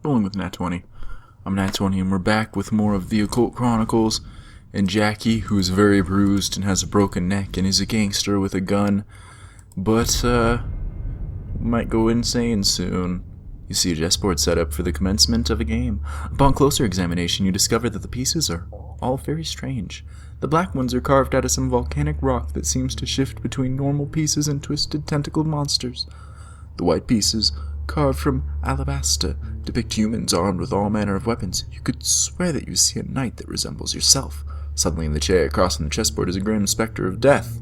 Rolling with Nat 20. I'm Nat 20 and we're back with more of the Occult Chronicles. And Jackie, who's very bruised and has a broken neck and is a gangster with a gun, but might go insane soon. You see a chessboard set up for the commencement of a game. Upon closer examination, you discover that the pieces are all very strange. The black ones are carved out of some volcanic rock that seems to shift between normal pieces and twisted tentacled monsters. The white pieces, carved from alabaster, depict humans armed with all manner of weapons. You could swear that you see a knight that resembles yourself. Suddenly in the chair across from the chessboard is a grim specter of death.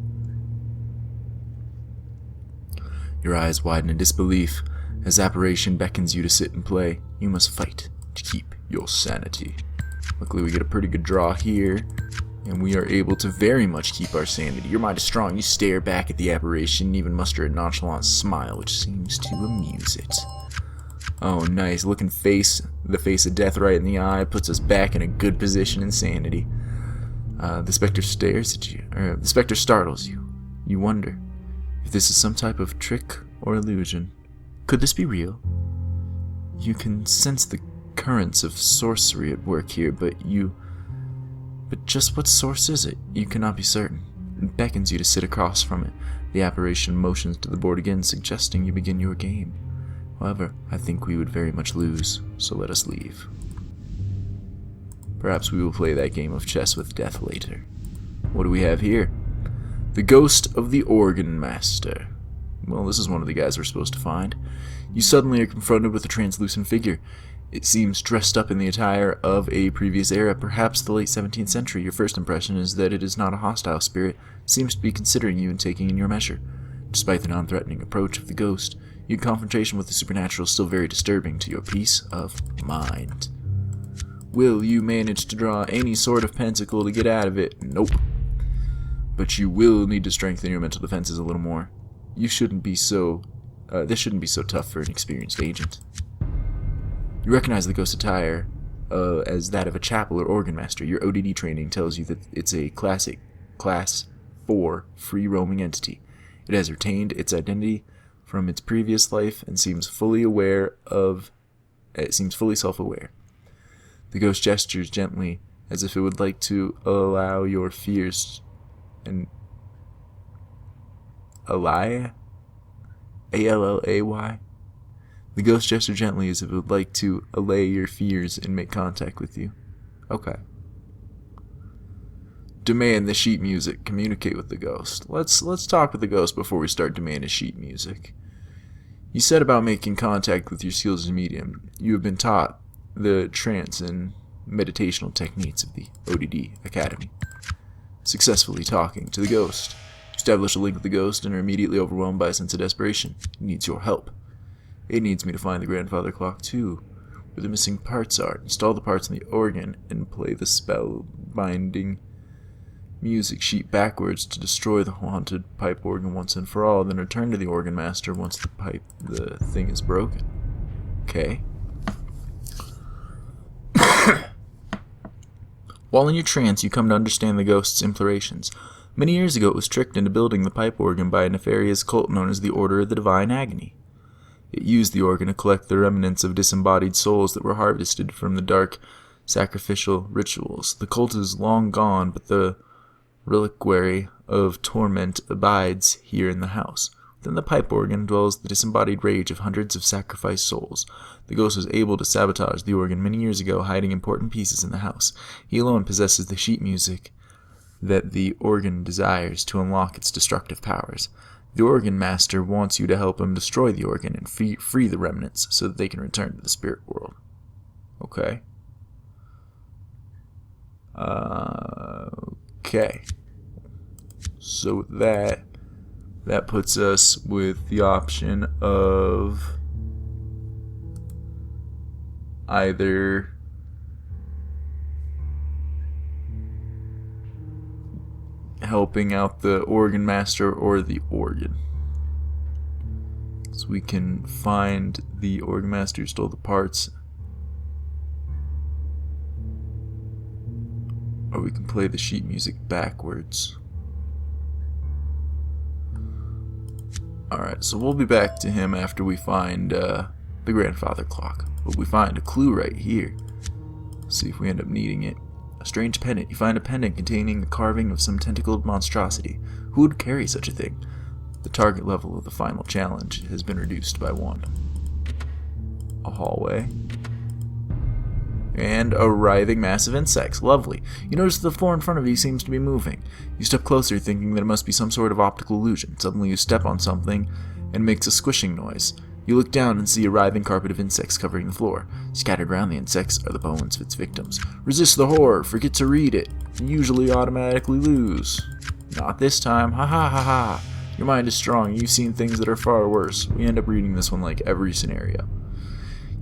Your eyes widen in disbelief as apparition beckons you to sit and play. You must fight to keep your sanity. Luckily we get a pretty good draw here, and we are able to very much keep our sanity. Your mind is strong. You stare back at the apparition and even muster a nonchalant smile, which seems to amuse it. Oh, nice. Looking face, the face of death right in the eye, puts us back in a good position in sanity. The specter stares at you, or the specter startles you. You wonder if this is some type of trick or illusion. Could this be real? You can sense the currents of sorcery at work here, but just what source is it? You cannot be certain. It beckons you to sit across from it. The apparition motions to the board again, suggesting you begin your game. However, I think we would very much lose, so let us leave. Perhaps we will play that game of chess with death later. What do we have here? The Ghost of the Organ Master. Well, this is one of the guys we're supposed to find. You suddenly are confronted with a translucent figure. It seems dressed up in the attire of a previous era, perhaps the late 17th century. Your first impression is that it is not a hostile spirit. It seems to be considering you and taking in your measure. Despite the non-threatening approach of the ghost, your confrontation with the supernatural is still very disturbing to your peace of mind. Will you manage to draw any sort of pentacle to get out of it? Nope. But you will need to strengthen your mental defenses a little more. This shouldn't be so tough for an experienced agent. You recognize the ghost attire as that of a chapel or organ master. Your O.D.D training tells you that it's a classic Class 4 free-roaming entity. It has retained its identity from its previous life and seems fully self-aware. The ghost gestures gently, as if it would like to allow your fears and allay? A-L-L-A-Y? The ghost gestures gently as if it would like to allay your fears and make contact with you. Okay. Demand the sheet music. Communicate with the ghost. Let's talk with the ghost before we start demanding sheet music. You said about making contact with your skills as a medium. You have been taught the trance and meditational techniques of the O.D.D Academy. Successfully talking to the ghost. Establish a link with the ghost and are immediately overwhelmed by a sense of desperation. It needs your help. It needs me to find the grandfather clock too, where the missing parts are. Install the parts in the organ and play the spell-binding music sheet backwards to destroy the haunted pipe organ once and for all, then return to the organ master once the thing is broken. Okay. While in your trance, you come to understand the ghost's implorations. Many years ago, it was tricked into building the pipe organ by a nefarious cult known as the Order of the Divine Agony. It used the organ to collect the remnants of disembodied souls that were harvested from the dark sacrificial rituals. The cult is long gone, but the reliquary of torment abides here in the house. Within the pipe organ dwells the disembodied rage of hundreds of sacrificed souls. The ghost was able to sabotage the organ many years ago, hiding important pieces in the house. He alone possesses the sheet music that the organ desires to unlock its destructive powers. The organ master wants you to help him destroy the organ and free the remnants so that they can return to the spirit world. Okay. Okay. So that puts us with the option of either helping out the organ master or the organ. So we can find the organ master who stole the parts, or we can play the sheet music backwards. Alright, so we'll be back to him after we find the grandfather clock. But we find a clue right here. Let's see if we end up needing it. A strange pendant. You find a pendant containing the carving of some tentacled monstrosity. Who would carry such a thing? The target level of the final challenge has been reduced by 1. A hallway. And a writhing mass of insects. Lovely. You notice the floor in front of you seems to be moving. You step closer thinking that it must be some sort of optical illusion. Suddenly you step on something and makes a squishing noise. You look down and see a writhing carpet of insects covering the floor. Scattered around the insects are the bones of its victims. Resist the horror, forget to read it, and usually automatically lose. Not this time, ha ha ha ha. Your mind is strong, you've seen things that are far worse. We end up reading this one like every scenario.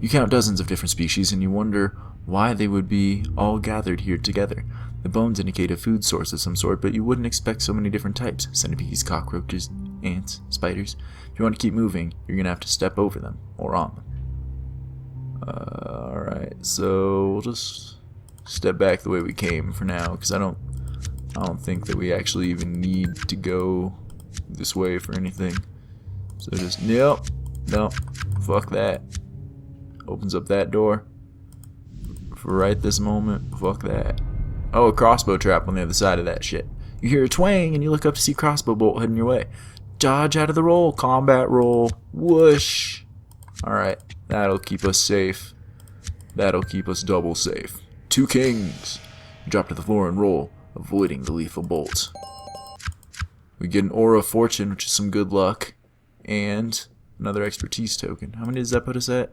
You count dozens of different species and you wonder why they would be all gathered here together. The bones indicate a food source of some sort, but you wouldn't expect so many different types. Centipedes, cockroaches, ants, spiders. If you want to keep moving, you're going to have to step over them, or on them. Alright, so we'll just step back the way we came for now, because I don't think that we actually even need to go this way for anything. So just, nope, fuck that. Opens up that door. For right this moment, fuck that. Oh, a crossbow trap on the other side of that shit. You hear a twang and you look up to see crossbow bolt heading your way. Dodge out of the roll, combat roll, whoosh. Alright, that'll keep us safe. That'll keep us double safe. 2 kings. You drop to the floor and roll, avoiding the lethal bolt. We get an aura of fortune, which is some good luck, and another expertise token. How many does that put us at?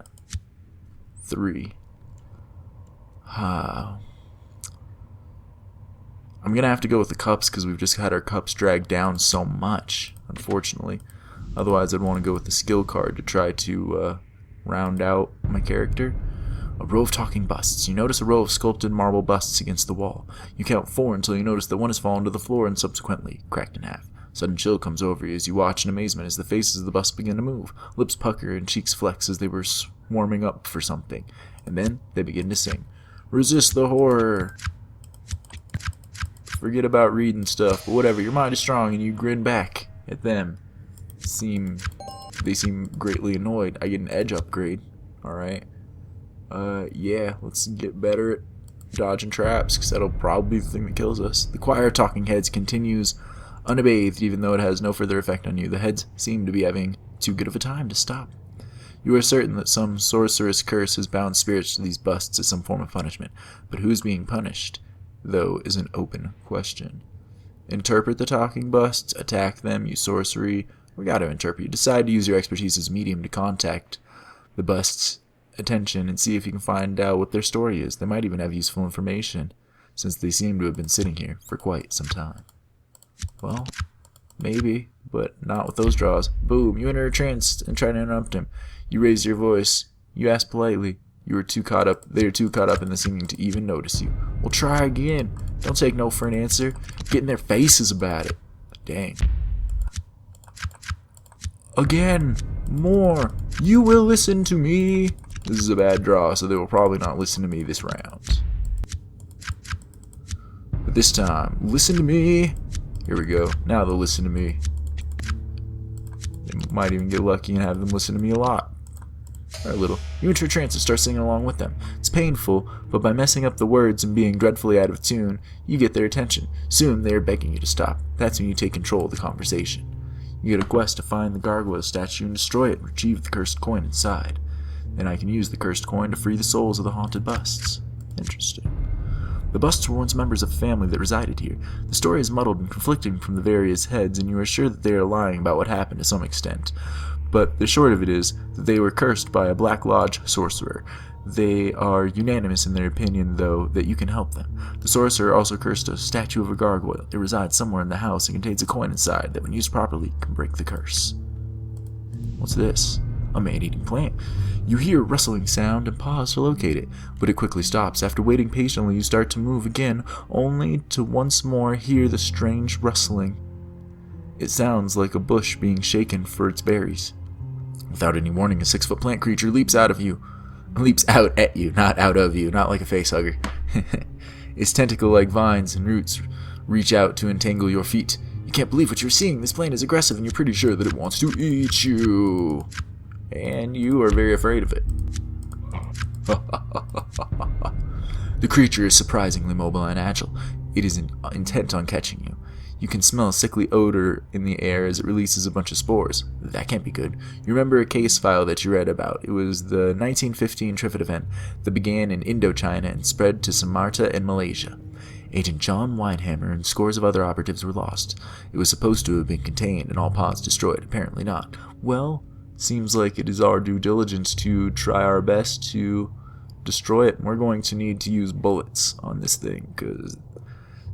3. I'm gonna have to go with the cups because we've just had our cups dragged down so much, unfortunately. Otherwise, I'd want to go with the skill card to try to round out my character. A row of talking busts. You notice a row of sculpted marble busts against the wall. You count 4 until you notice that one has fallen to the floor and subsequently cracked in half. Sudden chill comes over you as you watch in amazement as the faces of the busts begin to move. Lips pucker and cheeks flex as they were swarming up for something. And then they begin to sing. Resist the horror. Forget about reading stuff, but whatever, your mind is strong and you grin back at them. They seem greatly annoyed. I get an edge upgrade. Alright. Yeah, let's get better at dodging traps, because that'll probably be the thing that kills us. The choir of talking heads continues unabathed, even though it has no further effect on you. The heads seem to be having too good of a time to stop. You are certain that some sorcerous curse has bound spirits to these busts as some form of punishment, but who is being punished, though, is an open question. Interpret the talking busts, attack them, use sorcery. We gotta interpret. You decide to use your expertise as medium to contact the busts' attention and see if you can find out what their story is. They might even have useful information, since they seem to have been sitting here for quite some time. Well, maybe, but not with those draws. Boom, you enter a trance and try to interrupt him. You raise your voice. You ask politely. They are too caught up in the singing to even notice you. Well, try again. Don't take no for an answer. Get in their faces about it. Dang. Again. More. You will listen to me. This is a bad draw, so they will probably not listen to me this round. But this time, listen to me. Here we go. Now they'll listen to me. They might even get lucky and have them listen to me a lot. Or a little. You enter a trance and start singing along with them. It's painful, but by messing up the words and being dreadfully out of tune, you get their attention. Soon they are begging you to stop. That's when you take control of the conversation. You get a quest to find the gargoyle statue and destroy it and retrieve the cursed coin inside. Then I can use the cursed coin to free the souls of the haunted busts. Interesting. The busts were once members of a family that resided here. The story is muddled and conflicting from the various heads, and you are sure that they are lying about what happened to some extent. But the short of it is that they were cursed by a Black Lodge sorcerer. They are unanimous in their opinion, though, that you can help them. The sorcerer also cursed a statue of a gargoyle. It resides somewhere in the house and contains a coin inside that, when used properly, can break the curse. What's this? A man-eating plant. You hear a rustling sound and pause to locate it, but it quickly stops. After waiting patiently, you start to move again, only to once more hear the strange rustling. It sounds like a bush being shaken for its berries. Without any warning, a 6-foot plant creature leaps out at you, not out of you, not like a facehugger. Its tentacle-like vines and roots reach out to entangle your feet. You can't believe what you're seeing. This plant is aggressive, and you're pretty sure that it wants to eat you. And you are very afraid of it. The creature is surprisingly mobile and agile. It is intent on catching you. You can smell a sickly odor in the air as it releases a bunch of spores. That can't be good. You remember a case file that you read about. It was the 1915 Triffid event that began in Indochina and spread to Samarta and Malaysia. Agent John Winehammer and scores of other operatives were lost. It was supposed to have been contained and all pods destroyed. Apparently not. Well, seems like it is our due diligence to try our best to destroy it. We're going to need to use bullets on this thing, because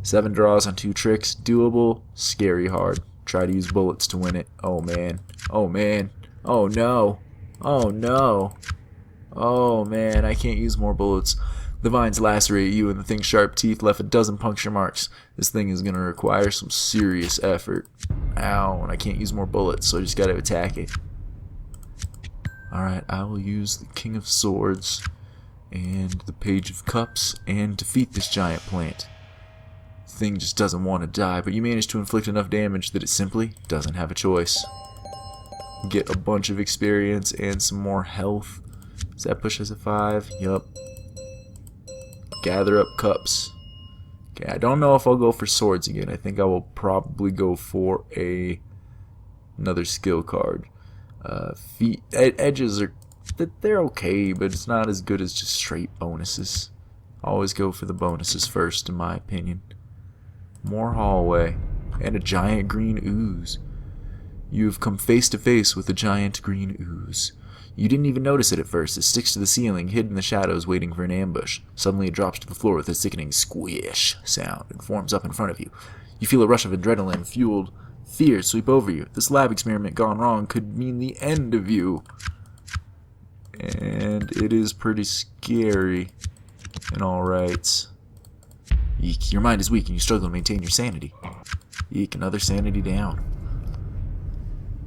7 draws on 2 tricks, doable, scary hard. Try to use bullets to win it. Oh man. Oh man. Oh no. Oh no. Oh man, I can't use more bullets. The vines lacerate you and the thing's sharp teeth left a dozen puncture marks. This thing is going to require some serious effort. Ow, and I can't use more bullets, so I just got to attack it. Alright, I will use the King of Swords and the Page of Cups and defeat this giant plant. The thing just doesn't want to die, but you manage to inflict enough damage that it simply doesn't have a choice. Get a bunch of experience and some more health. Does that push us at 5? Yup. Gather up cups. Okay, I don't know if I'll go for swords again. I think I will probably go for another skill card. Feet edges are they're okay, but it's not as good as just straight bonuses. Always go for the bonuses first, in my opinion. More hallway and a giant green ooze. You have come face to face with a giant green ooze. You didn't even notice it at first. It sticks to the ceiling, hid in the shadows, waiting for an ambush. Suddenly it drops to the floor with a sickening squish sound and forms up in front of you. You feel a rush of adrenaline-fueled fear sweep over you. This lab experiment gone wrong could mean the end of you. And it is pretty scary. And alright. Eek, your mind is weak and you struggle to maintain your sanity. Eek, another sanity down.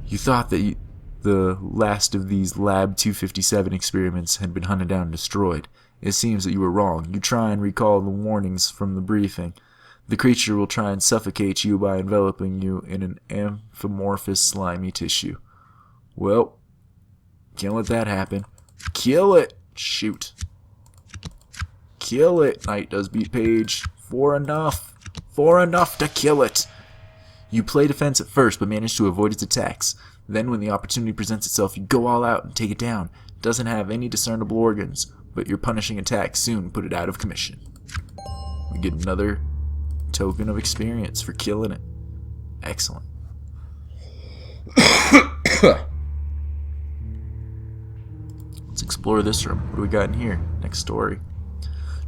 You thought that the last of these Lab 257 experiments had been hunted down and destroyed. It seems that you were wrong. You try and recall the warnings from the briefing. The creature will try and suffocate you by enveloping you in an amphimorphous slimy tissue. Well, can't let that happen. Kill it! Shoot. Kill it! Knight does beat page. For enough to kill it! You play defense at first, but manage to avoid its attacks. Then when the opportunity presents itself, you go all out and take it down. It doesn't have any discernible organs, but your punishing attacks soon put it out of commission. We get another token of experience for killing it. Excellent. Let's explore this room. What do we got in here? Next story.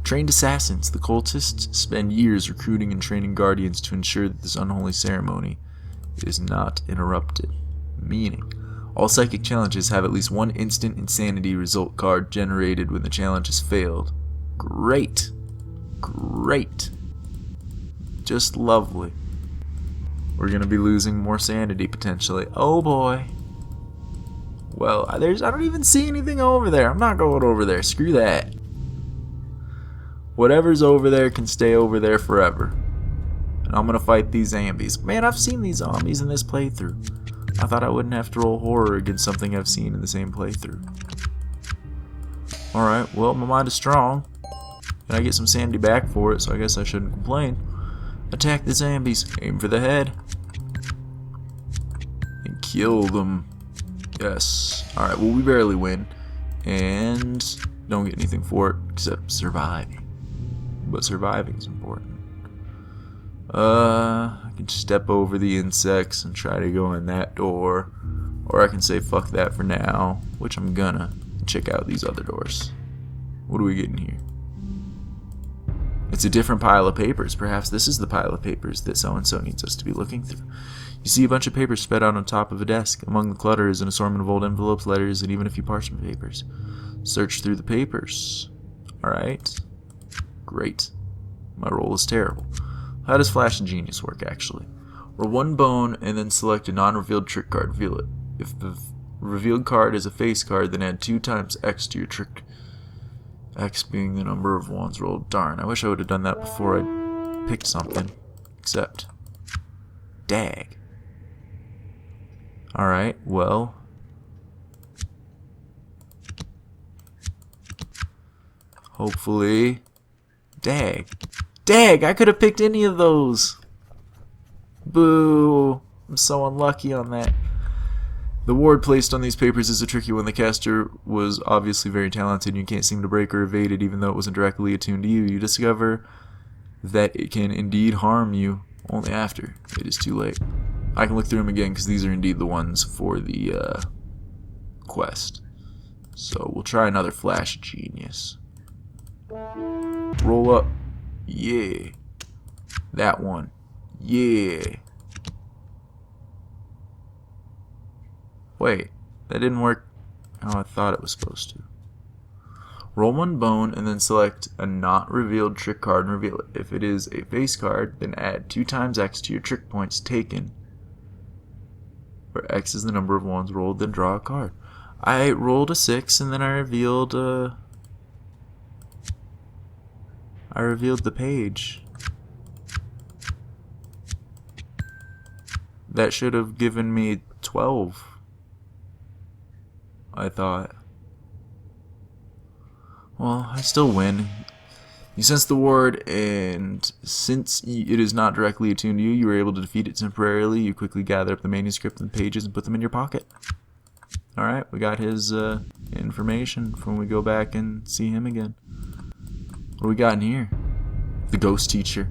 Trained assassins, the cultists, spend years recruiting and training guardians to ensure that this unholy ceremony is not interrupted. Meaning, all psychic challenges have at least one instant insanity result card generated when the challenge has failed. Great. Great. Just lovely. We're going to be losing more sanity potentially. Oh boy. Well, I don't even see anything over there. I'm not going over there. Screw that. Whatever's over there can stay over there forever. And I'm going to fight these zombies. Man, I've seen these zombies in this playthrough. I thought I wouldn't have to roll horror against something I've seen in the same playthrough. Alright, well, my mind is strong. And I get some sanity back for it, so I guess I shouldn't complain. Attack the zombies. Aim for the head. And kill them. Yes. Alright, well, we barely win. And don't get anything for it except surviving. But surviving is important. I can step over the insects and try to go in that door. Or I can say fuck that for now, which I'm gonna, and check out these other doors. What do we get in here? It's a different pile of papers. Perhaps this is the pile of papers that so-and-so needs us to be looking through. You see a bunch of papers spread out on top of a desk. Among the clutter is an assortment of old envelopes, letters, and even a few parchment papers. Search through the papers. Alright. Great. My roll is terrible. How does Flash and Genius work, actually? Roll one bone and then select a non-revealed trick card. Reveal it. If the revealed card is a face card, then add 2 times X to your trick. X being the number of wands rolled. Darn, I wish I would have done that before I picked something. Except, dag. Alright, well. Hopefully. Dag. Dag! I could have picked any of those. Boo. I'm so unlucky on that. The ward placed on these papers is a tricky one. The caster was obviously very talented. You can't seem to break or evade it, even though it wasn't directly attuned to you. You discover that it can indeed harm you only after it is too late. I can look through them again because these are indeed the ones for the quest. So we'll try another Flash Genius. Roll up. Yeah. That one. Yeah. Wait, that didn't work how I thought it was supposed to. Roll one bone and then select a not revealed trick card and reveal it. If it is a face card, then add 2 times X to your trick points taken, where X is the number of ones rolled, then draw a card. I rolled a 6 and then I revealed the page. That should have given me 12. I thought. Well, I still win. You sense the ward, and since it is not directly attuned to you, you were able to defeat it temporarily. You quickly gather up the manuscript and pages and put them in your pocket. Alright, we got his information from when we go back and see him again. What do we got in here? The ghost teacher.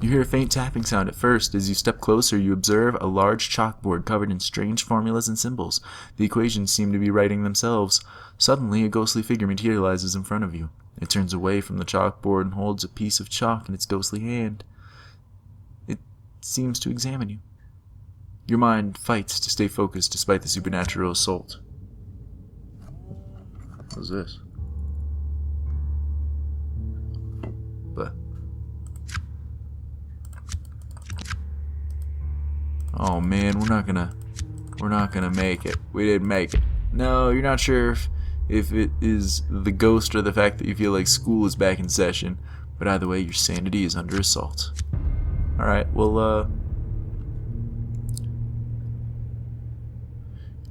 You hear a faint tapping sound at first. As you step closer, you observe a large chalkboard covered in strange formulas and symbols. The equations seem to be writing themselves. Suddenly, a ghostly figure materializes in front of you. It turns away from the chalkboard and holds a piece of chalk in its ghostly hand. It seems to examine you. Your mind fights to stay focused despite the supernatural assault. What's this? But oh man, we're not gonna make it. We didn't make it. No, you're not sure if it is the ghost or the fact that you feel like school is back in session, but either way, your sanity is under assault. Alright, well,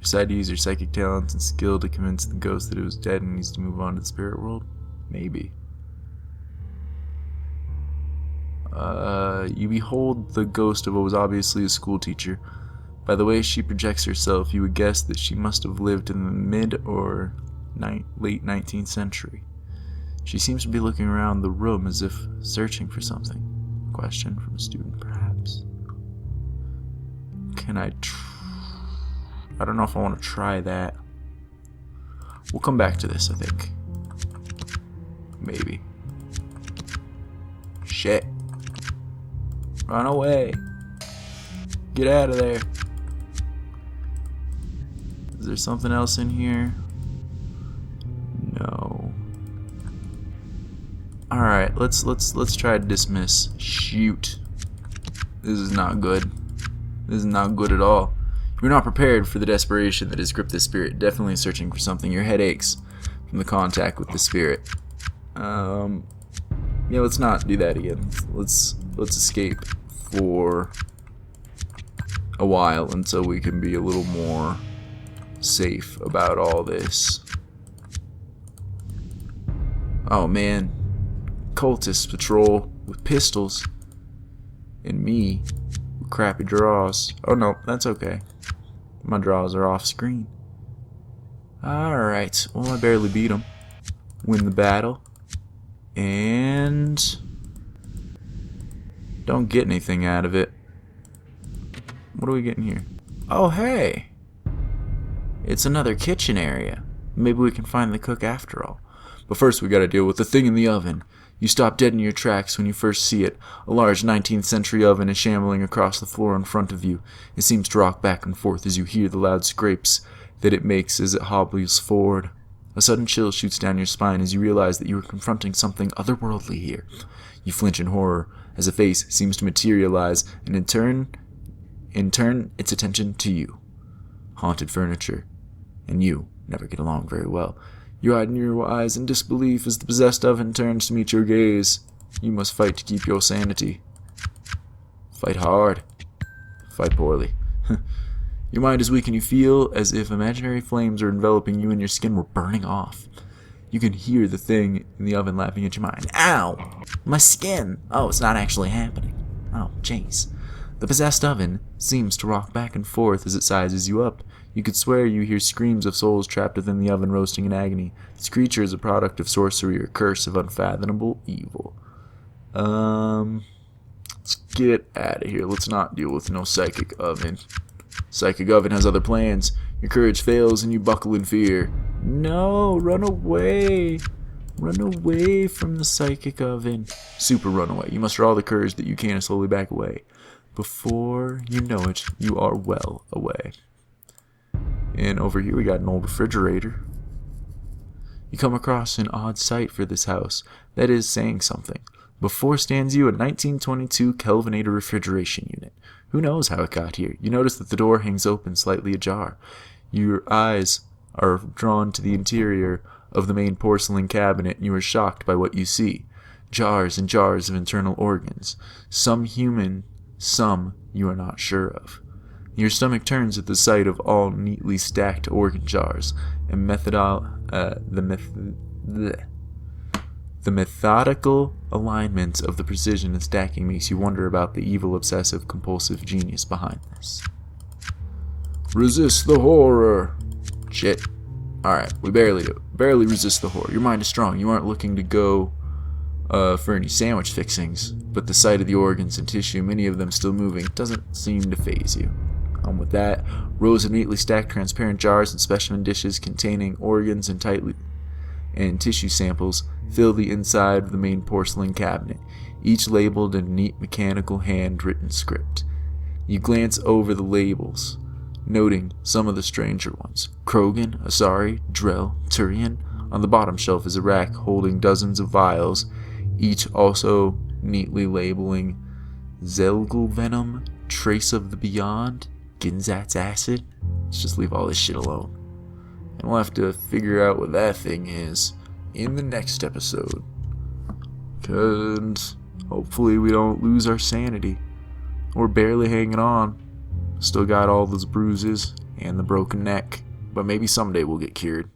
decide to use your psychic talents and skill to convince the ghost that it was dead and needs to move on to the spirit world? Maybe. You behold the ghost of what was obviously a school teacher. By the way she projects herself, you would guess that she must have lived in the mid or late 19th century. She seems to be looking around the room as if searching for something. Question from a student, perhaps. Can I don't know if I want to try that. We'll come back to this, I think. Maybe. Shit. Run away. Get out of there. Is there something else in here? No. Alright, let's try to dismiss. Shoot. This is not good. This is not good at all. You're not prepared for the desperation that has gripped this spirit. Definitely searching for something. Your head aches from the contact with the spirit. Yeah, let's not do that again. Let's escape for a while until we can be a little more safe about all this. Oh man, cultists patrol with pistols, and me with crappy draws. Oh no, that's okay. My draws are off screen. Alright, well I barely beat him. Win the battle. And don't get anything out of it. What are we getting here? Oh hey! It's another kitchen area. Maybe we can find the cook after all. But first we gotta deal with the thing in the oven. You stop dead in your tracks when you first see it. A large 19th century oven is shambling across the floor in front of you. It seems to rock back and forth as you hear the loud scrapes that it makes as it hobbles forward. A sudden chill shoots down your spine as you realize that you are confronting something otherworldly here. You flinch in horror as a face seems to materialize and in turn its attention to you. Haunted furniture. And you never get along very well. You hide in your eyes in disbelief as the possessed oven turns to meet your gaze. You must fight to keep your sanity. Fight hard. Fight poorly. Your mind is weak and you feel as if imaginary flames are enveloping you and your skin were burning off. You can hear the thing in the oven laughing at your mind. Ow! My skin! Oh, it's not actually happening. Oh, jeez. The possessed oven seems to rock back and forth as it sizes you up. You could swear you hear screams of souls trapped within the oven roasting in agony. This creature is a product of sorcery or curse of unfathomable evil. Let's get out of here. Let's not deal with no psychic oven. Psychic oven has other plans. Your courage fails and you buckle in fear. No, run away. Run away from the psychic oven. Super run away. You must draw the courage that you can and slowly back away. Before you know it, you are well away. And over here we got an old refrigerator. You come across an odd sight for this house. That is saying something. Before stands you a 1922 Kelvinator refrigeration unit. Who knows how it got here? You notice that the door hangs open slightly ajar. Your eyes are drawn to the interior of the main porcelain cabinet and you are shocked by what you see. Jars and jars of internal organs. Some human, some you are not sure of. Your stomach turns at the sight of all neatly stacked organ jars, and the methodical alignment of the precision and stacking makes you wonder about the evil, obsessive, compulsive genius behind this. Resist the horror. Shit. Alright, we barely resist the horror. Your mind is strong. You aren't looking to go for any sandwich fixings, but the sight of the organs and tissue, many of them still moving, doesn't seem to faze you. With that, rows of neatly stacked transparent jars and specimen dishes containing organs and tissue samples fill the inside of the main porcelain cabinet, each labeled in a neat mechanical hand-written script. You glance over the labels, noting some of the stranger ones. Krogan, Asari, Drell, Turian. On the bottom shelf is a rack holding dozens of vials, each also neatly labeling Zelgul venom, trace of the beyond, Ginzat's acid. Let's just leave all this shit alone. And we'll have to figure out what that thing is in the next episode. And hopefully we don't lose our sanity. We're barely hanging on. Still got all those bruises and the broken neck. But maybe someday we'll get cured.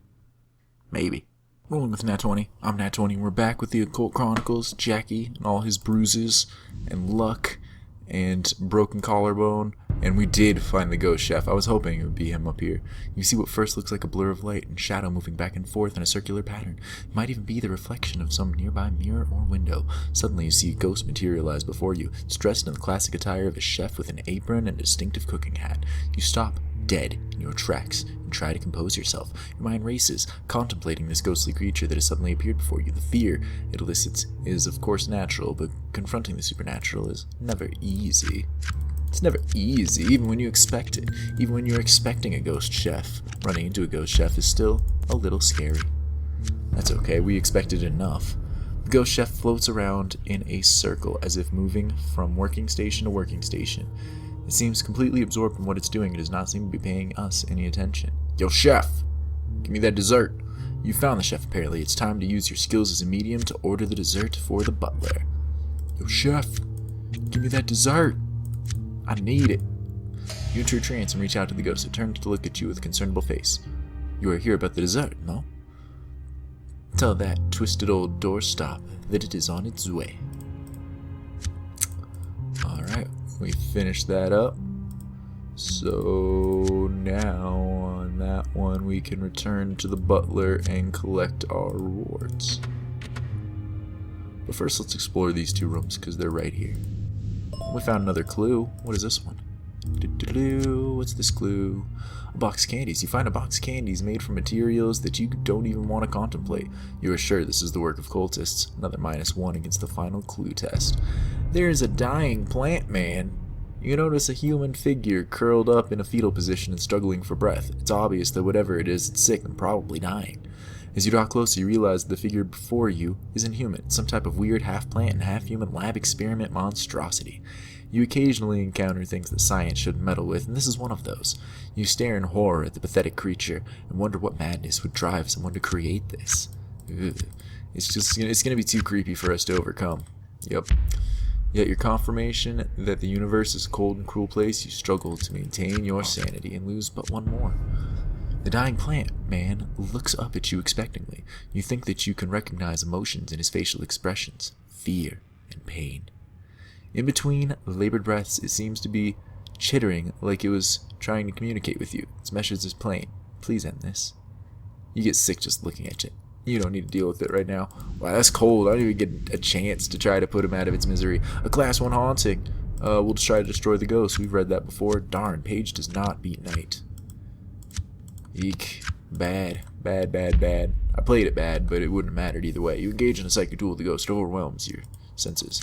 Maybe. Rolling with Nat 20. I'm Nat 20. We're back with the Occult Chronicles. Jackie and all his bruises and luck and broken collarbone. And we did find the ghost chef. I was hoping it would be him up here. You see what first looks like a blur of light and shadow moving back and forth in a circular pattern. It might even be the reflection of some nearby mirror or window. Suddenly you see a ghost materialize before you. It's dressed in the classic attire of a chef with an apron and a distinctive cooking hat. You stop dead in your tracks and try to compose yourself. Your mind races, contemplating this ghostly creature that has suddenly appeared before you. The fear it elicits is of course natural, but confronting the supernatural is never easy. It's never easy, even when you expect it. Even when you're expecting a ghost chef, running into a ghost chef is still a little scary. That's okay, we expected enough. The ghost chef floats around in a circle, as if moving from working station to working station. It seems completely absorbed in what it's doing. It does not seem to be paying us any attention. Yo, chef! Give me that dessert. You found the chef, apparently. It's time to use your skills as a medium to order the dessert for the butler. Yo, chef! Give me that dessert! I need it. You enter a trance and reach out to the ghost. It turns to look at you with a concernable face. You are here about the dessert, no? Tell that twisted old doorstop that it is on its way. Alright, we finished that up. So now on that one we can return to the butler and collect our rewards. But first let's explore these two rooms because they're right here. We found another clue. What is this one? What's this clue? A box of candies. You find a box of candies made from materials that you don't even want to contemplate. You are sure this is the work of cultists. Another -1 against the final clue test. There's a dying plant man. You notice a human figure curled up in a fetal position and struggling for breath. It's obvious that whatever it is, it's sick and probably dying. As you draw closer, you realize the figure before you isn't human. It's some type of weird half-plant and half-human lab experiment monstrosity. You occasionally encounter things that science shouldn't meddle with, and this is one of those. You stare in horror at the pathetic creature and wonder what madness would drive someone to create this. Ugh. It's going to be too creepy for us to overcome. Yep. Yet your confirmation that the universe is a cold and cruel place, you struggle to maintain your sanity and lose but one more. The dying plant man looks up at you expectantly. You think that you can recognize emotions in his facial expressions, fear and pain. In between labored breaths, it seems to be chittering like it was trying to communicate with you. Its message is plain. Please end this. You get sick just looking at it. You don't need to deal with it right now. Wow, that's cold. I don't even get a chance to try to put him out of its misery. A class 1 haunting. We'll just try to destroy the ghost. We've read that before. Darn, page does not beat night. Eek. Bad. Bad, bad, bad. I played it bad, but it wouldn't have mattered either way. You engage in a psychic duel with the ghost. It overwhelms your senses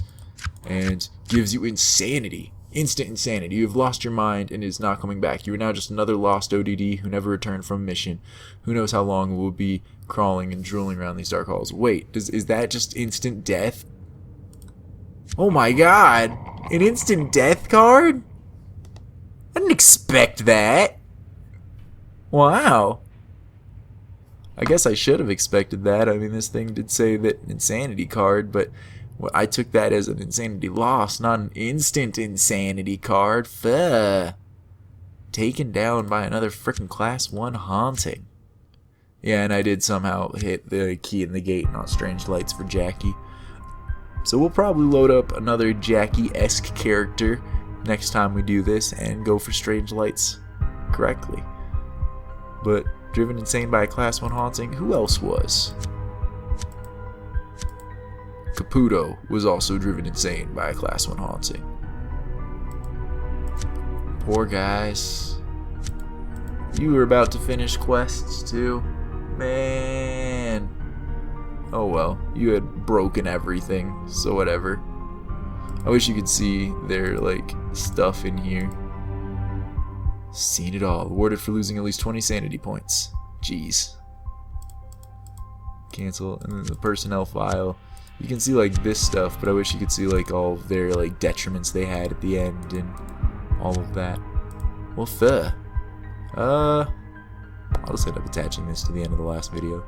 and gives you insanity. Instant insanity. You have lost your mind and is not coming back. You are now just another lost O.D.D. who never returned from mission. Who knows how long we'll be crawling and drooling around these dark halls. Wait, is that just instant death? Oh my god! An instant death card? I didn't expect that. Wow. I guess I should have expected that. I mean, this thing did say that insanity card, but I took that as an insanity loss, not an instant insanity card. Fuh. Taken down by another frickin' class 1 haunting. Yeah, and I did somehow hit the key in the gate, not strange lights for Jackie. So we'll probably load up another Jackie-esque character next time we do this and go for strange lights correctly. But driven insane by a class 1 haunting, who else was? Caputo was also driven insane by a class 1 haunting. Poor guys. You were about to finish quests too? Man. Oh well, you had broken everything, so whatever. I wish you could see their, like, stuff in here. Seen it all. Awarded for losing at least 20 sanity points. Jeez. Cancel. And then the personnel file. You can see, like, this stuff, but I wish you could see, like, all of their, like, detriments they had at the end and all of that. Well, I'll just end up attaching this to the end of the last video.